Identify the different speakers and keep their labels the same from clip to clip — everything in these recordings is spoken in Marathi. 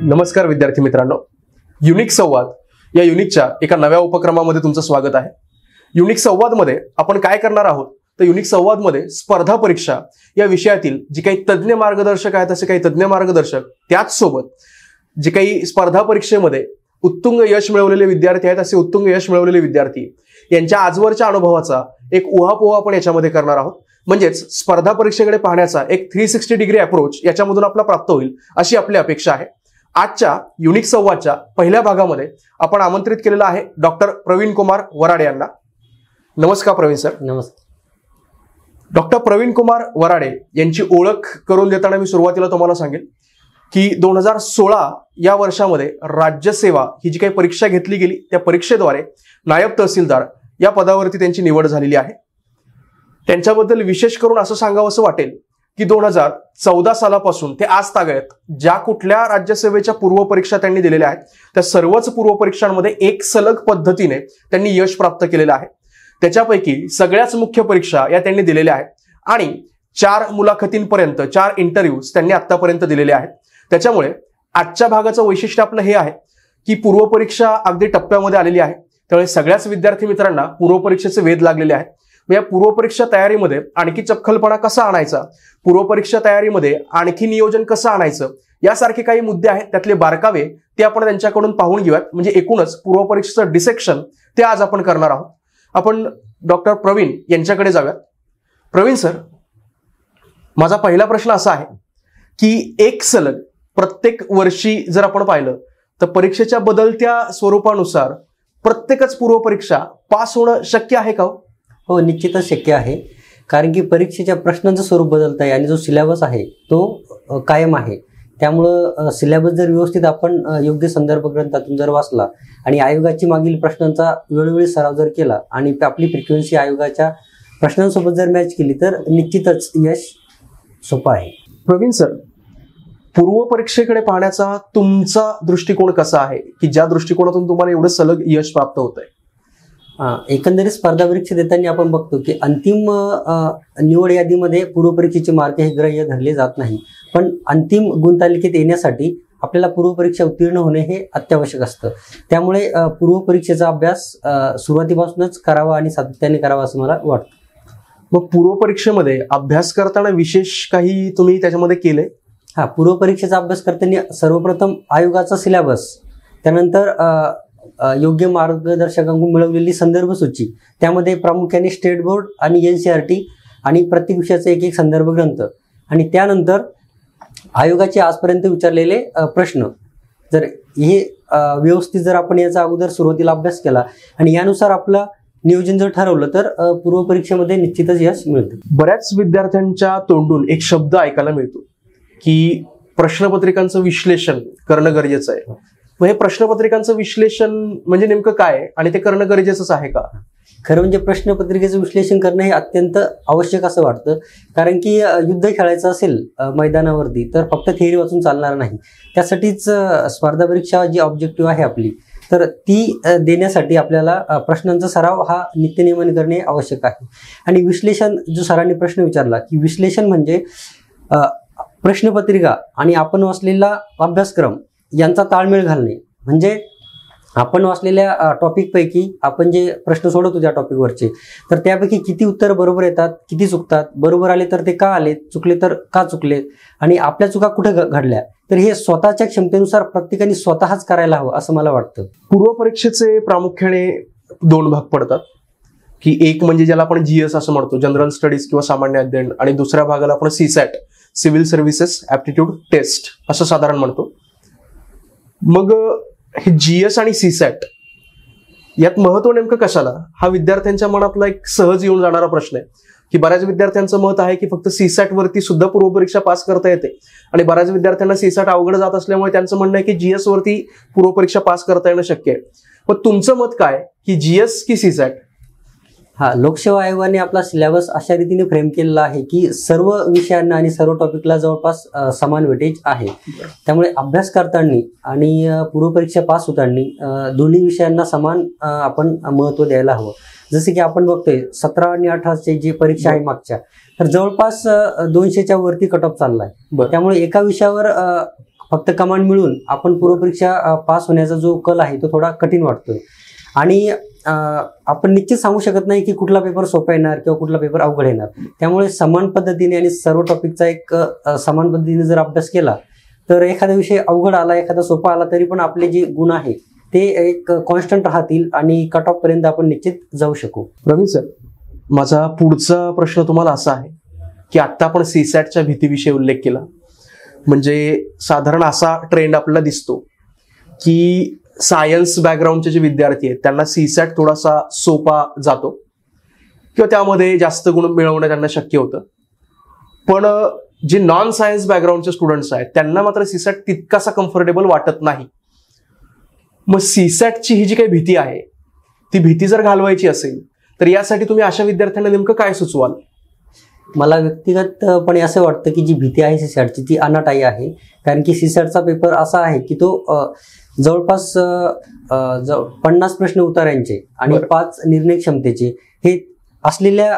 Speaker 1: नमस्कार विद्यार्थी मित्रांनो, युनिक संवाद या युनिकच्या एका नव्या उपक्रमामध्ये तुमचं स्वागत आहे। युनिक संवादमध्ये आपण काय करणार आहोत तर युनिक संवादमध्ये स्पर्धा परीक्षा या विषयातील जे काही तज्ञ मार्गदर्शक आहेत असे काही तज्ञ मार्गदर्शक, त्याच सोबत जे काही स्पर्धा परीक्षेमध्ये उत्तुंग यश मिळवलेले विद्यार्थी आहेत असे उत्तुंग यश मिळवलेले विद्यार्थी यांच्या आजवरच्या अनुभवाचा एक उहापोह आपण याच्यामध्ये करणार आहोत। म्हणजेच स्पर्धा परीक्षेकडे पाहण्याचा एक 360 डिग्री अप्रोच याच्यामधून आपला प्राप्त होईल अशी आपली अपेक्षा आहे। आजच्या युनिक संवादच्या पहिल्या भागामध्ये आपण आमंत्रित केलेला आहे डॉक्टर प्रवीण कुमार वराडे यांना। नमस्कार प्रवीण सर।
Speaker 2: नमस्कार।
Speaker 1: डॉक्टर प्रवीण कुमार वराडे यांची ओळख करून देताना मी सुरुवातीला तुम्हाला सांगेल की 2016 या वर्षामध्ये राज्यसेवा ही जी काही परीक्षा घेतली गेली त्या परीक्षेद्वारे नायब तहसीलदार या पदावरती त्यांची निवड झालेली आहे। त्यांच्याबद्दल विशेष करून असं सांगावंसं वाटेल की 2014 सालापासून ते आज तागत ज्या कुठल्या राज्यसेवेच्या पूर्व परीक्षा त्यांनी दिलेल्या आहेत त्या सर्वच पूर्व परीक्षांमध्ये एक सलग पद्धतीने त्यांनी यश प्राप्त केलेलं आहे। त्याच्यापैकी सगळ्याच मुख्य परीक्षा या त्यांनी दिलेल्या आहेत आणि 4 मुलाखतींपर्यंत 4 इंटरव्ह्यूज त्यांनी आतापर्यंत दिलेले आहेत। त्याच्यामुळे आजच्या भागाचं वैशिष्ट्य आपलं हे आहे की पूर्व परीक्षा अगदी टप्प्यामध्ये आलेली आहे, त्यामुळे सगळ्याच विद्यार्थी मित्रांना पूर्व परीक्षेचे वेध लागलेले आहेत। या पूर्व परीक्षा तयारीमध्ये आणखी चपखलपणा कसा आणायचा, पूर्व परीक्षा तयारीमध्ये आणखी नियोजन कसं आणायचं यासारखे काही मुद्दे आहेत, त्यातले बारकावे ते आपण त्यांच्याकडून पाहून घेऊयात। म्हणजे एकूणच पूर्व परीक्षेचं डिसेक्शन ते आज आपण करणार आहोत। आपण डॉक्टर प्रवीण यांच्याकडे जाऊयात। प्रवीण सर, माझा पहिला प्रश्न असा आहे की एक सलग प्रत्येक वर्षी जर आपण पाहिलं तर परीक्षेच्या बदलत्या स्वरूपानुसार प्रत्येकच पूर्व परीक्षा पास होणं शक्य आहे का?
Speaker 2: हो, निश्चितच शक्य आहे, कारण की परीक्षेच्या प्रश्नांचं स्वरूप बदलत आहे आणि जो सिलेबस आहे तो कायम आहे। त्यामुळं सिलेबस जर व्यवस्थित आपण योग्य संदर्भ ग्रंथातून जर वाचला आणि आयोगाची मागील प्रश्नांचा वेळोवेळी सराव जर केला आणि आपली फ्रिक्वेन्सी आयोगाच्या प्रश्नांसोबत जर मॅच केली तर निश्चितच यश सोपं आहे।
Speaker 1: प्रवीण सर, पूर्व परीक्षेकडे पाहण्याचा तुमचा दृष्टिकोन कसा आहे की ज्या दृष्टिकोनातून तुम्हाला एवढं सलग यश प्राप्त होत आहे?
Speaker 2: एकंदरीत स्पर्धा परीक्षा देताना आपण बघतो की अंतिम निवड यादीमध्ये पूर्व परीक्षेचे मार्क हे ग्राह्य धरले जात नाही, पण अंतिम गुणतालिकेत येण्यासाठी आपल्याला पूर्व परीक्षा उत्तीर्ण होणे हे अत्यावश्यक असतं। त्यामुळे पूर्व परीक्षेचा अभ्यास सुरुवातीपासूनच करावा आणि सातत्याने करावा असं मला वाटतं।
Speaker 1: मग पूर्व परीक्षेमध्ये अभ्यास करताना विशेष काही तुम्ही त्याच्यामध्ये केलंय?
Speaker 2: पूर्व परीक्षेचा अभ्यास करताना सर्वप्रथम आयोगाचा सिलेबस, त्यानंतर योग्य मार्गदर्शकांकडून मिळवलेली संदर्भ सूची, त्यामध्ये प्रामुख्याने स्टेट बोर्ड आणि NCERT आणि प्रत्येक विषयाचा एक संदर्भ ग्रंथ, आणि त्यानंतर आयोगाचे आजपर्यंत विचारलेले प्रश्न, जर हे व्यवस्थित जर आपण याचा अगोदर सुरुवातीला अभ्यास केला आणि यानुसार आपलं नियोजन जर ठरवलं तर पूर्व परीक्षेमध्ये निश्चितच यश मिळतं।
Speaker 1: बऱ्याच विद्यार्थ्यांच्या तोंडून एक शब्द ऐकायला मिळतो की प्रश्नपत्रिकांचं विश्लेषण करणं गरजेचं आहे। मग हे प्रश्नपत्रिकांचं विश्लेषण म्हणजे नेमकं काय आणि ते करणं गरजेचंच आहे का?
Speaker 2: खरं म्हणजे प्रश्नपत्रिकेचं विश्लेषण करणं हे अत्यंत आवश्यक असं वाटतं, कारण की युद्ध खेळायचं असेल मैदानावरती तर फक्त थिअरी वाचून चालणार नाही। त्यासाठीच स्पर्धा परीक्षा जी ऑब्जेक्टिव्ह आहे आपली तर ती देण्यासाठी आपल्याला प्रश्नांचा सराव हा नित्यनेमाने करणे आवश्यक आहे। आणि विश्लेषण, जो सरांनी प्रश्न विचारला की विश्लेषण म्हणजे प्रश्नपत्रिका आणि आपण वाचलेला अभ्यासक्रम यांचा ताळमेळ घालणे। म्हणजे आपण वाचलेल्या टॉपिकपैकी आपण जे प्रश्न सोडवतो त्या टॉपिकवरचे, तर त्यापैकी किती उत्तर बरोबर येतात, किती चुकतात, बरोबर आले तर ते का आले, चुकले तर का चुकले, आणि आपल्या चुका कुठे घडल्या, तर हे स्वतःच्या क्षमतेनुसार प्रत्येकाने स्वतःच करायला हवं असं मला वाटतं।
Speaker 1: पूर्व परीक्षेचे प्रामुख्याने 2 भाग पडतात की एक म्हणजे ज्याला आपण GS असं म्हणतो, जनरल स्टडीज किंवा सामान्य अध्ययन, आणि दुसऱ्या भागाला आपण CSAT, civil services aptitude test असं साधारण म्हणतो। मग हे GS आणि CSAT यात महत्व नेमकं कशाला, हा विद्यार्थ्यांच्या मनातला एक सहज येऊन जाणारा प्रश्न आहे की बऱ्याच विद्यार्थ्यांचं मत आहे की फक्त CSAT वरती सुद्धा पूर्व परीक्षा पास करता येते, आणि बऱ्याच विद्यार्थ्यांना CSAT अवघड जात असल्यामुळे त्यांचं म्हणणं आहे की GS वरती पूर्व परीक्षा पास करता येणं शक्य आहे। पण तुमचं मत काय की GS की CSAT?
Speaker 2: लोकसेवा आयोगाने आपला सिलेबस अशा रीतीने फ्रेम केलेला आहे की सर्व विषयांना आणि सर्व टॉपिकला जवळपास समान वेटेज आहे। त्यामुळे अभ्यास करताना आणि पूर्व परीक्षा पास होताना दोन्ही विषयांना समान आपण महत्त्व द्यायला हवं। जसे की आपण बघतोय 17 आणि 18ची जी परीक्षा आहे मागच्या, तर जवळपास 200च्या वरती कट ऑफ चाललाय। त्यामुळे एका विषयावर फक्त कमांड मिळून आपण पूर्वपरीक्षा पास होण्याचा जो कल आहे तो थोडा कठीण वाटतोय. आणि आपण निश्चित सांगू शकत नाही की कुठला पेपर सोपा येणार किंवा कुठला पेपर अवघड येणार. त्यामुळे समान पद्धतीने आणि सर्व टॉपिकचा एक समान पद्धतीने जर अभ्यास केला तर एखादा विषय अवघड आला, एखादा सोपा आला तरी पण आपले जे गुण आहे ते एक कॉन्स्टंट राहतील आणि कट ऑफ पर्यंत आपण निश्चित जाऊ शकू.
Speaker 1: प्रवीण सर, माझा पुढचा प्रश्न तुम्हाला असा आहे की आत्ता आपण सीसॅटच्या भीतीविषयी उल्लेख केला. म्हणजे साधारण असा ट्रेंड आपल्याला दिसतो की सायन्स बॅकग्राऊंडचे जे विद्यार्थी आहेत त्यांना सीसॅट थोडासा सोपा जातो किंवा त्यामध्ये जास्त गुण मिळवणं त्यांना शक्य होतं. पण जे नॉन सायन्स बॅकग्राऊंडचे स्टुडंट्स आहेत त्यांना मात्र सीसॅट तितकासा कम्फर्टेबल वाटत नाही. मग सीसॅटची ही जी काही भीती आहे ती भीती जर घालवायची असेल तर यासाठी तुम्ही अशा विद्यार्थ्यांना नेमकं काय सुचवाल?
Speaker 2: मला व्यक्तिगतपणे असं वाटतं की जी भीती आहे सीसॅटची ती अनाठायी आहे. कारण की सीसॅटचा पेपर असा आहे की तो जवळपास 50 प्रश्न उत्तरांचे आणि 5 निर्णय क्षमतेचे हे असलेल्या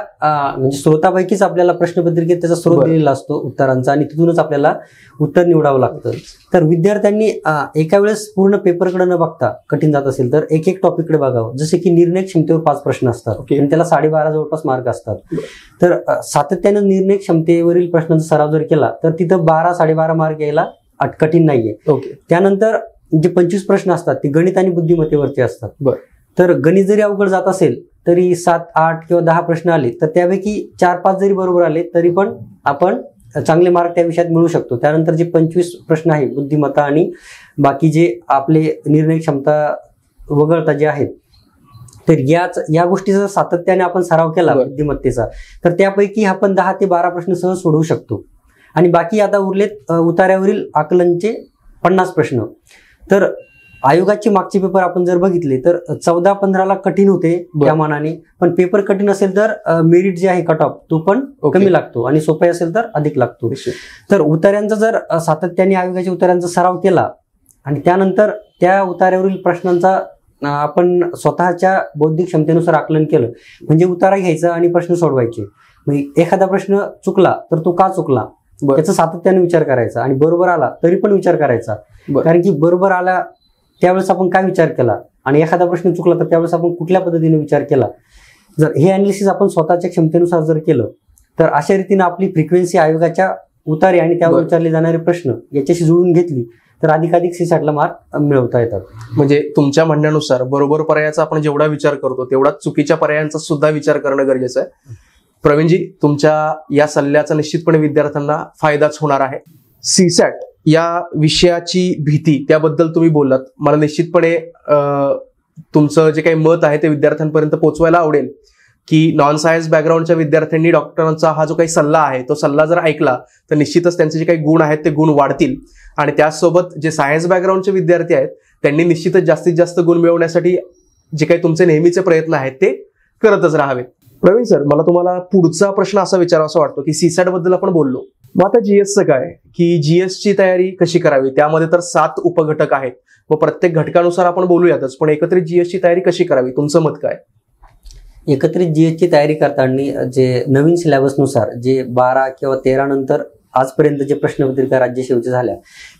Speaker 2: म्हणजे स्रोतापैकीच आपल्याला प्रश्नपत्रिकेत त्याचा स्रोत दिलेला असतो उत्तरांचा आणि तिथूनच आपल्याला उत्तर निवडावं लागतं. तर विद्यार्थ्यांनी एका वेळेस पूर्ण पेपरकडे न बघता कठीण जात असेल तर एक एक टॉपिककडे बघावं. जसे की निर्णय क्षमतेवर 5 प्रश्न असतात आणि त्याला 12.5 जवळपास मार्क असतात. तर सातत्यानं निर्णय क्षमतेवरील प्रश्नांचा सराव जर केला तर तिथं 12-12.5 मार्क यायला कठीण नाहीये. त्यानंतर जे 25 प्रश्न असतात ते गणित आणि बुद्धिमत्तेवरचे असतात. तर गणित जरी अवघड जात असेल तरी 7, 8 किंवा 10 प्रश्न आले तर त्यापैकी 4-5 जरी बरोबर आले तरी पण आपण चांगले मार्क त्या विषयात मिळू शकतो. त्यानंतर जे 25 प्रश्न आहेत बुद्धिमत्ता आणि बाकी जे आपले निर्णय क्षमता वगळता जे आहेत तर या गोष्टीचा सातत्याने आपण सराव केला बुद्धिमत्तेचा तर त्यापैकी आपण 10 ते 12 प्रश्न सहज सोडवू शकतो. आणि बाकी आता उरलेत उतार्यावरील आकलनचे 50 प्रश्न. तर आयोगाचे मागचे पेपर आपण जर बघितले तर 14-15ला कठीण होते त्या मानाने. पण पेपर कठीण असेल तर मेरिट जे आहे कट ऑफ तो पण कमी लागतो आणि सोपे असेल तर अधिक लागतो. तर उतार्यांचा जर सातत्याने आयोगाच्या उतार्यांचा सराव केला आणि त्यानंतर त्या उतार्यावरील प्रश्नांचा आपण स्वतःच्या बौद्धिक क्षमतेनुसार आकलन केलं म्हणजे उतारा घ्यायचा आणि प्रश्न सोडवायचे. म्हणजे एखादा प्रश्न चुकला तर तो का चुकला त्याचा सातत्याने विचार करायचा आणि बरोबर आला तरी पण विचार करायचा. कारण की बरोबर आला त्यावेळेस आपण काय विचार केला आणि एखादा प्रश्न चुकला तर त्यावेळेस आपण कुठल्या पद्धतीने विचार केला. जर हे अनालिसिस आपण स्वतःच्या क्षमतेनुसार जर केलं तर अशा रीतीने आपली फ्रिक्वेन्सी आयोगाच्या उतारे आणि त्यावर विचारले जाणारे प्रश्न याच्याशी जुळून घेतली तर अधिकाधिक सीसॅटला मार्क मिळवता येतात.
Speaker 1: म्हणजे तुमच्या म्हणण्यानुसार बरोबर पर्यायाचा आपण जेवढा विचार करतो तेवढाच चुकीच्या पर्यायांचा सुद्धा विचार करणं गरजेचं आहे. प्रवीणजी, तुमच्या या सल्ल्याचा निश्चितपणे विद्यार्थ्यांना फायदाच होणार आहे. सीसॅट या विषयाची भीती त्याबद्दल तुम्ही बोललात. मला निश्चितपणे तुमचं जे काही मत आहे ते विद्यार्थ्यांपर्यंत पोहोचवायला आवडेल की नॉन सायन्स बॅकग्राऊंडच्या विद्यार्थ्यांनी डॉक्टरांचा हा जो काही सल्ला आहे तो सल्ला जर ऐकला तर निश्चितच त्यांचे जे काही गुण आहेत ते गुण वाढतील. आणि त्याचसोबत जे सायन्स बॅकग्राऊंडचे विद्यार्थी आहेत त्यांनी निश्चितच जास्तीत जास्त गुण मिळवण्यासाठी जे काही तुमचे नेहमीचे प्रयत्न आहेत ते करतच राहावेत. प्रवीण सर, मला तुम्हाला पुढचा प्रश्न असा विचारावा वाटतो की सीसॅट बद्दल आपण बोललो, मग आता जीएसचं काय की जीएसची तयारी कशी करावी? त्यामध्ये तर 7 उपघटक आहेत व प्रत्येक घटकानुसार आपण बोलूयातच, पण एकत्रित जीएसची तयारी कशी करावी? तुमचं मत काय?
Speaker 2: एकत्रित जीएसची तयारी करताना जे नवीन सिलेबसनुसार जे 12 किंवा 13 नंतर आजपर्यंत जे प्रश्नपत्रिका राज्यसेवेच्या झाल्या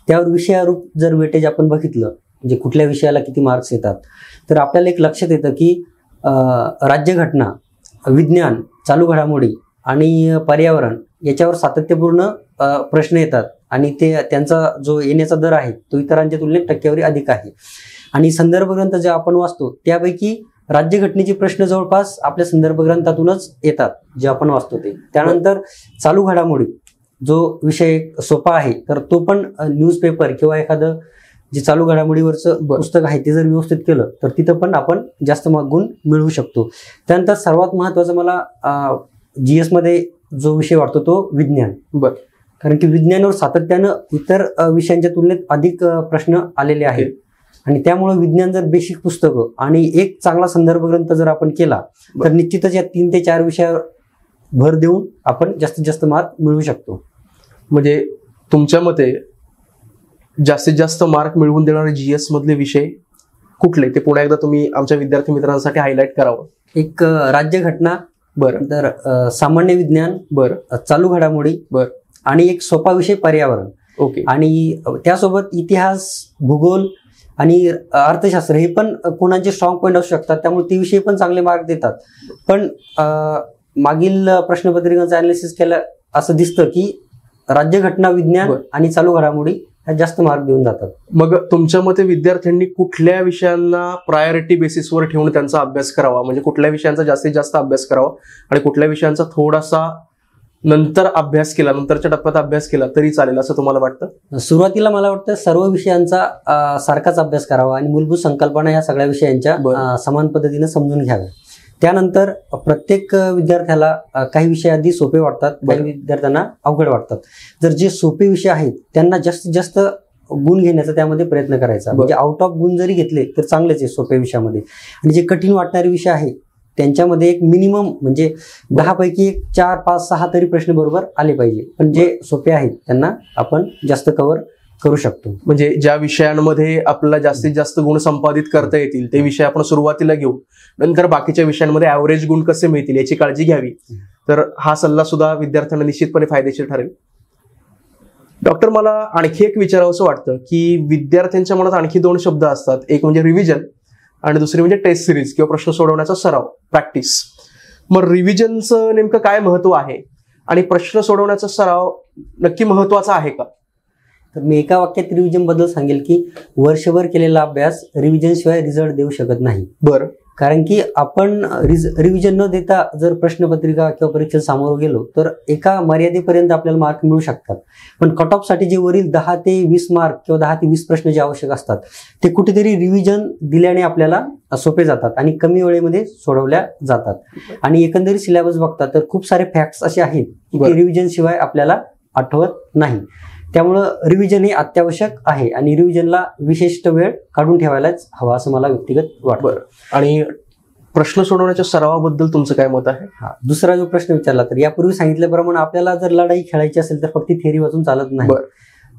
Speaker 2: त्यावर विषयारूप जर वेटेज आपण बघितलं म्हणजे कुठल्या विषयाला किती मार्क्स येतात तर आपल्याला एक लक्षात येतं की राज्यघटना, विज्ञान, चालू घडामोडी आणि पर्यावरण याच्यावर सातत्यपूर्ण प्रश्न येतात आणि त्यांचा जो येण्याचा दर आहे तो इतरांच्या तुलनेत टक्केवारी अधिक आहे. आणि संदर्भ ग्रंथ जे आपण वाचतो त्यापैकी राज्यघटनेचे प्रश्न जवळपास आपल्या संदर्भ ग्रंथातूनच येतात जे आपण वाचतो ते. त्यानंतर चालू घडामोडी जो विषय सोपा आहे तर तो पण न्यूजपेपर किंवा एखादं जे चालू घडामोडीवरचं पुस्तक आहे ते जर व्यवस्थित केलं तर तिथं पण आपण जास्त गुण मिळवू शकतो. त्यानंतर सर्वात महत्वाचं मला जीएस मध्ये जो विषय वाटतो तो विज्ञान. कारण की विज्ञानावर सातत्यानं इतर विषयांच्या तुलनेत अधिक प्रश्न आलेले आहेत आणि त्यामुळे विज्ञान जर बेसिक पुस्तकं आणि एक चांगला संदर्भ ग्रंथ जर आपण केला तर निश्चितच या 3 ते 4 विषयावर भर देऊन आपण जास्तीत जास्त मार्क मिळवू शकतो.
Speaker 1: म्हणजे तुमच्या मते जास्तीत जास्त मार्क मिळवून देणारे जीएस मधले विषय कुठले ते पुन्हा एकदा तुम्ही आमच्या विद्यार्थी मित्रांसाठी हायलाइट करावं.
Speaker 2: एक राज्यघटना, तर सामान्य विज्ञान, चालू घडामोडी, आणि एक सोपा विषय पर्यावरण. आहे आणि त्यासोबत इतिहास, भूगोल आणि अर्थशास्त्र हे पण कोणाचे स्ट्रॉंग पॉईंट असू शकतात, त्यामुळे ते विषयी पण चांगले मार्क देतात. पण मागील प्रश्नपत्रिकांचं अनालिसिस केलं असं दिसतं की राज्यघटना विज्ञान आणि चालू घडामोडी ह्या जास्त मार्क देऊन जातात.
Speaker 1: मग तुमच्या मते विद्यार्थ्यांनी कुठल्या विषयांना प्रायोरिटी बेसिसवर ठेवून त्यांचा अभ्यास करावा, म्हणजे कुठल्या विषयांचा जास्तीत जास्त अभ्यास करावा आणि कुठल्या विषयांचा थोडासा नंतर अभ्यास केला, नंतरच्या टप्प्यात अभ्यास केला तरी चालेल असं तुम्हाला वाटतं?
Speaker 2: सुरुवातीला मला वाटतं सर्व विषयांचा सारखाच अभ्यास करावा आणि मूलभूत संकल्पना या सगळ्या विषयांच्या समान पद्धतीने समजून घ्याव्या. त्यानंतर प्रत्येक विद्यार्थ्याला काही विषय आधी सोपे वाटतात, काही विद्यार्थ्यांना अवघड वाटतात. जर जे सोपे विषय आहेत त्यांना जास्तीत जास्त गुण घेण्याचा त्यामध्ये प्रयत्न करायचा. म्हणजे आउट ऑफ गुण जरी घेतले तर चांगलेच आहे सोप्या विषयामध्ये. आणि जे कठीण वाटणारे विषय आहे त्यांच्यामध्ये एक मिनिमम म्हणजे 10 पैकी 4, 5, 6 तरी प्रश्न बरोबर आले पाहिजे. पण जे सोपे आहेत त्यांना आपण जास्त कव्हर करू शकतो.
Speaker 1: म्हणजे ज्या विषयांमध्ये आपल्याला जास्तीत जास्त गुण संपादित करता येतील ते विषय आपण सुरुवातीला घेऊ, नंतर बाकीच्या विषयांमध्ये ऍव्हरेज गुण कसे मिळतील याची काळजी घ्यावी. तर हा सल्ला सुद्धा विद्यार्थ्यांना निश्चितपणे फायदेशीर ठरेल. डॉक्टर, मला आणखी एक विचारावंसं वाटतं की विद्यार्थ्यांच्या मनात आणखी 2 शब्द असतात, एक म्हणजे रिव्हिजन आणि दुसरी म्हणजे टेस्ट सिरीज किंवा प्रश्न सोडवण्याचा सराव, प्रॅक्टिस. मग रिव्हिजनचं नेमकं काय महत्व आहे आणि प्रश्न सोडवण्याचा सराव नक्की महत्वाचा आहे का?
Speaker 2: तर मी एका वाक्यात रिव्हिजन बद्दल सांगेल की वर्षभर केलेला अभ्यास रिव्हिजन शिवाय रिझल्ट देऊ शकत नाही.
Speaker 1: बरं.
Speaker 2: कारण की आपण रिव्हिजन न देता जर प्रश्नपत्रिका किंवा परीक्षेला सामोरं गेलो तर एका मर्यादेपर्यंत आपल्याला मार्क मिळू शकतात. पण कट ऑफ साठी जे वरील 10 ते 20 मार्क किंवा 10 ते 20 प्रश्न जे आवश्यक असतात ते कुठेतरी रिव्हिजन दिल्याने आपल्याला सोपे जातात आणि कमी वेळेमध्ये सोडवल्या जातात. आणि एकंदरीत सिलेबस बघता तर खूप सारे फॅक्ट्स असे आहेत की रिव्हिजन शिवाय आपल्याला आठवत नाही. त्यामुळं रिव्हिजन हे अत्यावश्यक आहे आणि रिव्हिजनला विशिष्ट वेळ काढून ठेवायलाच हवा असं मला व्यक्तिगत वाटतं.
Speaker 1: आणि प्रश्न सोडवण्याच्या सरावाबद्दल तुमचं काय मत आहे?
Speaker 2: दुसरा जो प्रश्न विचारला तर यापूर्वी सांगितल्याप्रमाणे आपल्याला जर लढाई खेळायची असेल तर फक्त थेअरी वाचून चालत नाही.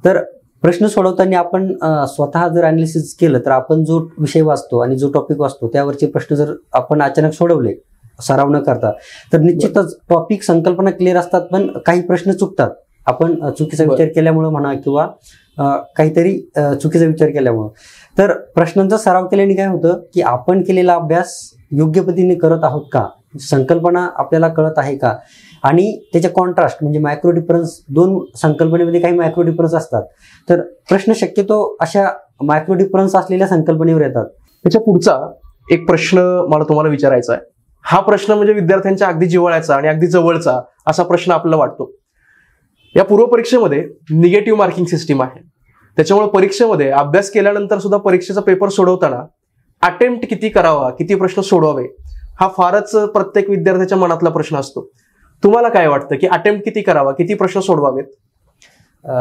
Speaker 2: तर प्रश्न सोडवताना आपण स्वतः जर अनालिसिस केलं तर आपण जो विषय वाचतो आणि जो टॉपिक वाचतो त्यावरचे प्रश्न जर आपण अचानक सोडवले सराव न करता तर निश्चितच टॉपिक संकल्पना क्लिअर असतात पण काही प्रश्न चुकतात. आपण चुकीचा विचार केल्यामुळे म्हणा किंवा काहीतरी चुकीचा विचार केल्यामुळं. तर प्रश्नांचा सराव केल्याने काय होतं की आपण केलेला अभ्यास योग्य पद्धतीने करत आहोत का, संकल्पना आपल्याला कळत आहे का आणि त्याच्या कॉन्ट्रास्ट म्हणजे मायक्रो डिफरन्स, 2 संकल्पनेमध्ये काही मायक्रो डिफरन्स असतात तर प्रश्न शक्यतो अशा मायक्रो डिफरन्स असलेल्या संकल्पनेवर येतात.
Speaker 1: त्याच्या पुढचा एक प्रश्न मला तुम्हाला विचारायचा आहे. हा प्रश्न म्हणजे विद्यार्थ्यांच्या अगदी जिव्हाळ्याचा आणि अगदी जवळचा असा प्रश्न आपल्याला वाटतो. या पूर्व परीक्षेमध्ये निगेटिव्ह मार्किंग सिस्टीम आहे, त्याच्यामुळे परीक्षेमध्ये अभ्यास केल्यानंतर सुद्धा परीक्षेचा पेपर सोडवताना अटेम्प्ट किती करावा, किती प्रश्न सोडवावे हा फारच प्रत्येक विद्यार्थ्याच्या मनातला प्रश्न असतो. तुम्हाला काय वाटतं की अटेम्प्ट किती करावा, किती प्रश्न सोडवावेत?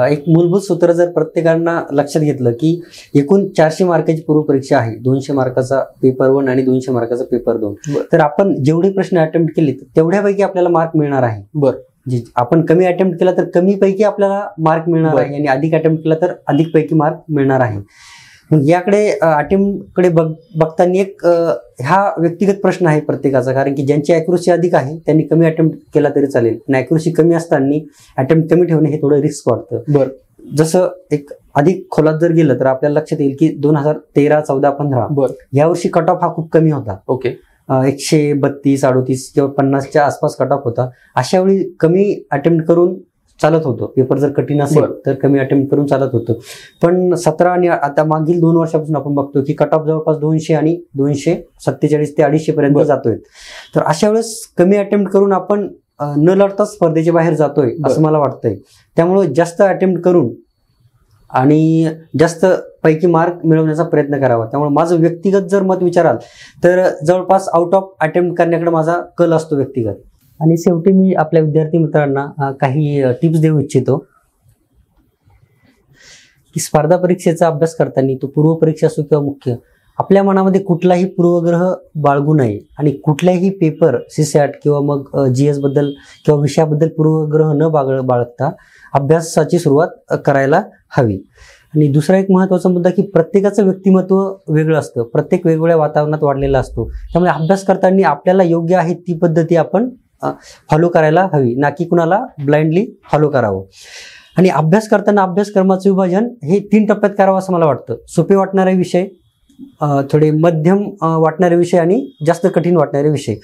Speaker 2: एक मूलभूत सूत्र जर प्रत्येकांना लक्षात घेतलं की एकूण 400 मार्काची पूर्व परीक्षा आहे, 200 मार्काचा पेपर 1 आणि 200 मार्काचा पेपर 2. तर आपण जेवढे प्रश्न अटेम्प्ट केले तेवढ्यापैकी आपल्याला मार्क मिळणार आहे.
Speaker 1: बरं.
Speaker 2: आपण कमी अटेम्प्ट केला तर कमी पैकी आपल्याला मार्क मिळणार आहे आणि अधिक अटेम्प्ट केला तर अधिक पैकी मार्क मिळणार आहे. मग याकडे अटेम्प्टकडे बघताना एक हा व्यक्तिगत प्रश्न आहे प्रत्येकाचा, कारण की ज्यांची अॅक्युरसी अधिक आहे त्यांनी कमी अटेम्प्ट केला तरी चालेल आणि अॅक्युरसी कमी असताना अटेम्प्ट कमी ठेवणे हे थोडं रिस्क वाटतं.
Speaker 1: बरं.
Speaker 2: जसं एक अधिक खोलात जर गेलं तर आपल्याला लक्षात येईल की 2013, 14, 15 यावर्षी कट ऑफ हा खूप कमी होता. 132, 38 किंवा 50च्या आसपास कट ऑफ होता. अशा वेळी कमी अटेम्प्ट करून चालत होतं. पेपर जर कठीण असेल तर कमी अटेम्प्ट करून चालत होतं. पण 17 आणि आता मागील 2 वर्षापासून आपण बघतो की कट ऑफ जवळपास 200 आणि 247 ते 250 पर्यंत जातोय. तर अशा वेळेस कमी अटेम्प्ट करून आपण न लढता स्पर्धेच्या बाहेर जातोय असं मला वाटतंय. त्यामुळे जास्त अटेम्प्ट करून आणि जास्त पैकी मार्क मिळवण्याचा प्रयत्न करावा. त्यामुळे माझं व्यक्तिगत जर मत विचाराल तर जवळपास आउट ऑफ अटेम्प्ट करण्याकडे माझा कल असतो व्यक्तिगत. आणि शेवटी मी आपल्या विद्यार्थी मित्रांना काही टिप्स देऊ इच्छितो की स्पर्धा परीक्षेचा अभ्यास करताना तो पूर्व परीक्षा असो किंवा मुख्य, आपल्या मनामध्ये कुठलाही पूर्वग्रह बाळगू नये आणि कुठल्याही पेपर सीसॅट किंवा मग GS बद्दल किंवा विषयाबद्दल पूर्वग्रह न बाळगता अभ्यासाची सुरुवात करायला हवी. आणि दुसरा एक महत्त्वाचा मुद्दा की प्रत्येकाचं व्यक्तिमत्व वेगळं असतं, प्रत्येक वेगवेगळ्या वातावरणात वाढलेला असतो. त्यामुळे अभ्यास करताना आपल्याला योग्य आहे ती पद्धती आपण फॉलो करायला हवी, ना की कुणाला ब्लाइंडली फॉलो करावं. आणि अभ्यास करताना अभ्यासक्रमाचं विभाजन हे 3 टप्प्यात करावं असं मला वाटतं. सोपे वाटणारे विषय, थोडे मध्यम वाटणारे विषय आणि जास्त कठीण वाटणारे विषय.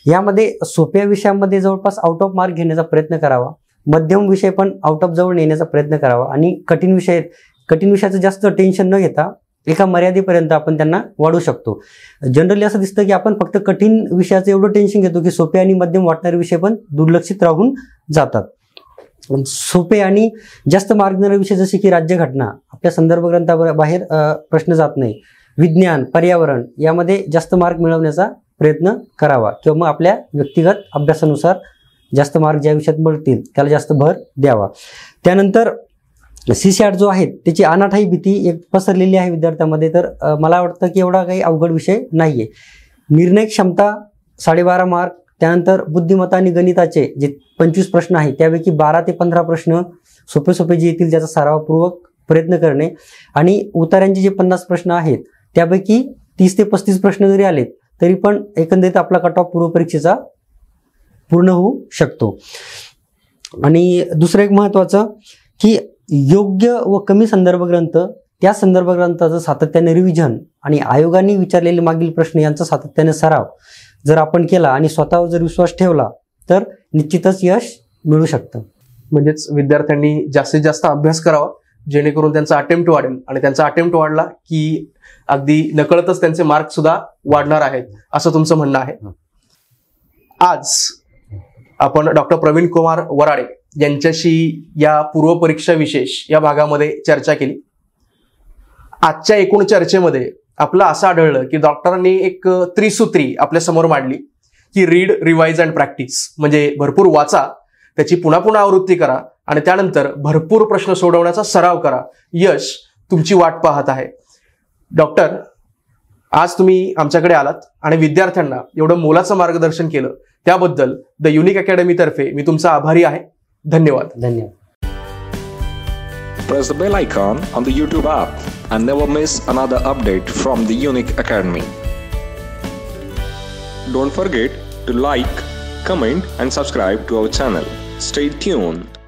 Speaker 2: यामध्ये सोप्या विषयामध्ये जवळपास आउट ऑफ मार्क घेण्याचा प्रयत्न करावा, मध्यम विषय पण आउट ऑफ जवळ नेण्याचा प्रयत्न करावा आणि कठीण विषयाचं जास्त टेन्शन न घेता एका मर्यादेपर्यंत आपण त्यांना वाढवू शकतो. जनरली असं दिसतं की आपण फक्त कठीण विषयाचं एवढं टेन्शन घेतो की सोपे आणि मध्यम वाटणारे विषय पण दुर्लक्षित राहून जातात. सोपे आणि जास्त मार्क देणारे विषय जसे की राज्यघटना, आपल्या संदर्भ ग्रंथाबाहेर प्रश्न जात नाही, विज्ञान, पर्यावरण यामध्ये जास्त मार्क मिळवण्याचा प्रयत्न करावा किंवा मग आपल्या व्यक्तिगत अभ्यासानुसार जास्त मार्क ज्या विषयात मिळतील त्याला जास्त भर द्यावा. त्यानंतर CSAT जो आहे त्याची अनाठाई भीती एक पसरलेली आहे विद्यार्थ्यांमध्ये. तर मला वाटतं की एवढा काही अवघड विषय नाहीये. निर्णय क्षमता 12.5 मार्क, त्यानंतर बुद्धिमत्ता आणि गणिताचे जे 25 प्रश्न आहेत त्यापैकी 12 ते 15 प्रश्न सोपे जे येतील त्याचा सरावपूर्वक प्रयत्न करणे आणि उतार्यांचे जे 50 प्रश्न आहेत त्यापैकी 30 ते 35 प्रश्न जरी आलेत तरी पण एकंदरीत आपला कट ऑफ पूर्वपरीक्षेचा पूर्ण होऊ शकतो. आणि दुसरं एक महत्त्वाचं की योग्य व कमी संदर्भ ग्रंथ, त्या संदर्भ ग्रंथाचं सातत्याने रिव्हिजन आणि आयोगाने विचारलेले मागील प्रश्न यांचा सातत्याने सराव जर आपण केला आणि स्वतःवर जर विश्वास ठेवला तर निश्चितच यश मिळू शकतं.
Speaker 1: म्हणजेच विद्यार्थ्यांनी जास्तीत जास्त अभ्यास करावा जेणेकरून त्यांचा अटेम्प्ट वाढेल आणि त्यांचा अटेम्प्ट वाढला की अगदी नकळतच त्यांचे मार्क सुद्धा वाढणार आहेत असं तुमचं म्हणणं आहे. आज आपण डॉक्टर प्रवीण कुमार वराडे यांच्याशी या पूर्वपरीक्षा विशेष या भागामध्ये चर्चा केली. आजच्या एकूण चर्चेमध्ये आपलं असं आढळलं की डॉक्टरांनी एक त्रिसूत्री आपल्या समोर मांडली की रीड, रिवाइज अँड प्रॅक्टिस. म्हणजे भरपूर वाचा, त्याची पुन्हा आवृत्ती करा आणि त्यानंतर भरपूर प्रश्न सोडवण्याचा सराव करा. यश तुमची वाट पाहत आहे. डॉक्टर, आज तुम्ही आमच्याकडे आलात आणि विद्यार्थ्यांना एवढं मोलाचं मार्गदर्शन केलं त्याबद्दल द युनिक अकॅडमी तर्फे मी तुमचा आभारी आहे. धन्यवाद.
Speaker 3: Press the bell icon on the YouTube app and never miss another update from the Unique Academy. Don't forget to like, comment and subscribe to our channel. Stay tuned.